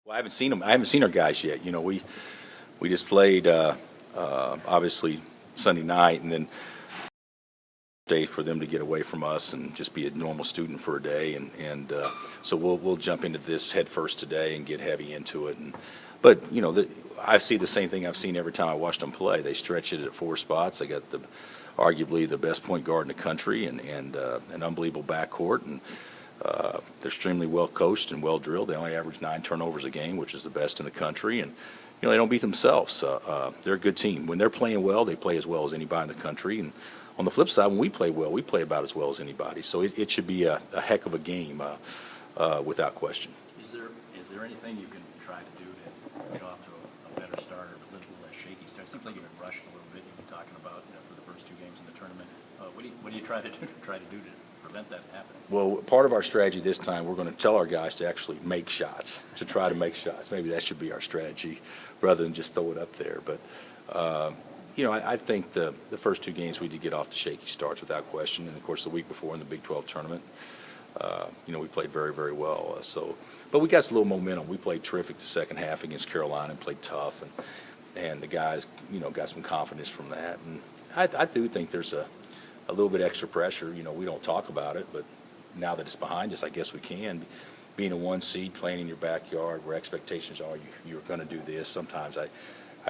Well, I haven't seen them. I haven't seen our guys yet. You know, we just played obviously Sunday night, and then day for them to get away from us and just be a normal student for a day, and so we'll jump into this head first today and get heavy into it. But you know, I see the same thing I've seen every time I watched them play. They stretch it at 4 spots. They got arguably the best point guard in the country, and an unbelievable backcourt, and they're extremely well coached and well drilled. They only average 9 turnovers a game, which is the best in the country, and you know, they don't beat themselves. They're a good team. When they're playing well, they play as well as anybody in the country. And on the flip side, when we play well, we play about as well as anybody. So it should be a heck of a game without question. Is there anything you can try to do to get off to a better start or a little less shaky start? It seems like you've been rushed a little bit. You've been talking about for the first 2 games in the tournament. What do you try to do to prevent that happening? Well, part of our strategy this time, we're going to tell our guys to actually make shots, to try to make shots. Maybe that should be our strategy rather than just throw it up there. But, you know, I think the first 2 games we did get off to shaky starts without question. And, of course, the week before in the Big 12 tournament, you know, we played very, very well. But we got some little momentum. We played terrific the second half against Carolina and played tough. And the guys, you know, got some confidence from that. And I do think there's a little bit extra pressure. You know, we don't talk about it, but now that it's behind us, I guess we can. Being a 1 seed, playing in your backyard where expectations are you're going to do this, sometimes I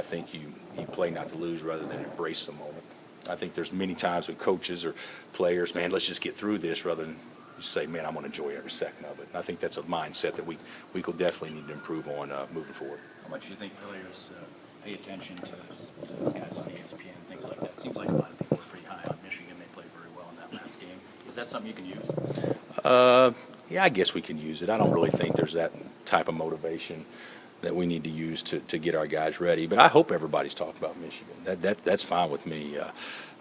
think you play not to lose rather than embrace the moment. I think there's many times with coaches or players, man, let's just get through this rather than just say, man, I'm going to enjoy every second of it. And I think that's a mindset that we could definitely need to improve on moving forward. How much do you think players pay attention to the guys on ESPN and things like that? It seems like a lot of people are pretty high on Michigan. They played very well in that last game. Is that something you can use? Yeah, I guess we can use it. I don't really think there's that type of motivation that we need to use to get our guys ready. But I hope everybody's talking about Michigan. That's fine with me.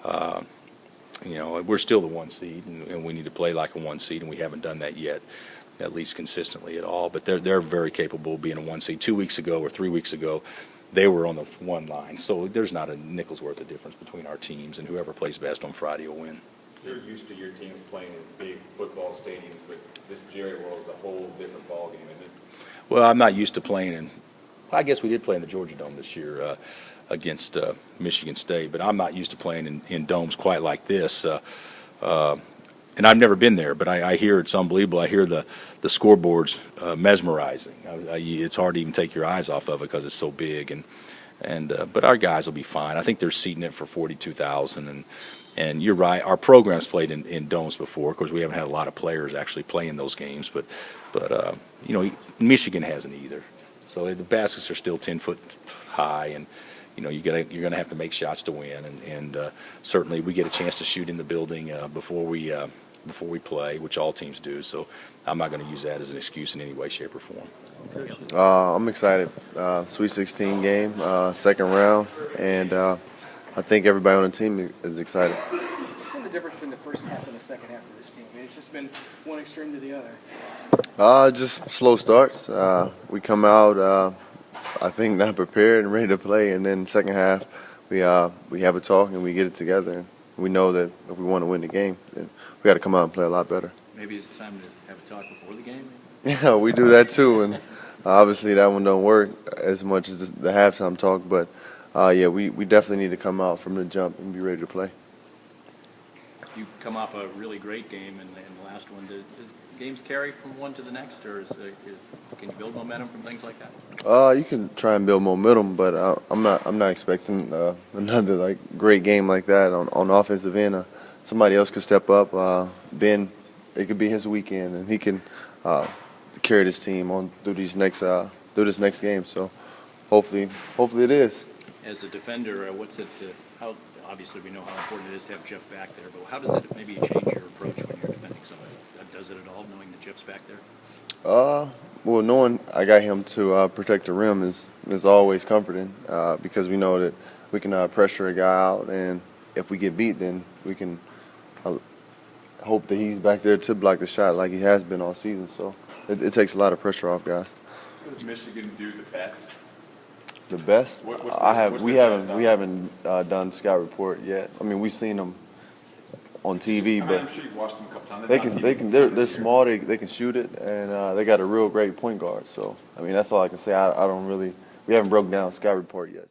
You know, we're still the 1 seed, and we need to play like a 1 seed, and we haven't done that yet, at least consistently at all. But they're very capable of being a 1 seed. 2 weeks ago or 3 weeks ago, they were on the 1 line. So there's not a nickel's worth of difference between our teams, and whoever plays best on Friday will win. You're used to your teams playing in big football stadiums, but this Jerry World is a whole different ballgame, isn't it? Well, I'm not used to playing in. Well, I guess we did play in the Georgia Dome this year against Michigan State, but I'm not used to playing in domes quite like this. And I've never been there, but I hear it's unbelievable. I hear the scoreboards mesmerizing. It's hard to even take your eyes off of it because it's so big. But our guys will be fine. I think they're seating it for 42,000 and you're right. Our program's played in domes before. Of course, we haven't had a lot of players actually playing those games, but you know, Michigan hasn't either. So the baskets are still 10 foot high, and you know you're gonna have to make shots to win. And certainly we get a chance to shoot in the building before we play, which all teams do. So I'm not going to use that as an excuse in any way, shape, or form. I'm excited. Sweet 16 game, second round, and I think everybody on the team is excited. What's been the difference between the first half and the second half of this team? I mean, it's just been one extreme to the other. Just slow starts. We come out, I think, not prepared and ready to play, and then second half we have a talk and we get it together. We know that if we want to win the game, then we got to come out and play a lot better. Maybe it's time to have a talk before the game. Yeah, we do that too, and obviously that one don't work as much as the halftime talk. But yeah, we definitely need to come out from the jump and be ready to play. You come off a really great game in the last one. Does games carry from one to the next, or can you build momentum from things like that? You can try and build momentum, but I'm not expecting another like great game like that on offensive end. Somebody else could step up. Ben, it could be his weekend, and he can carry this team on through this next game. So hopefully it is. As a defender, what's it? How obviously we know how important it is to have Jeff back there, but how does it maybe change your approach when you're defending somebody? Does it at all, knowing that Jeff's back there? Well, knowing I got him to protect the rim is always comforting because we know that we can pressure a guy out, and if we get beat, then we can hope that he's back there to block the shot like he has been all season. So it takes a lot of pressure off guys. What does Michigan do the best? The best? We haven't done scout report yet. I mean, we've seen them on TV, but I'm sure you've watched them a couple times. they're small. They can shoot it, and they got a real great point guard. So I mean, that's all I can say. We haven't broken down Sky Report yet.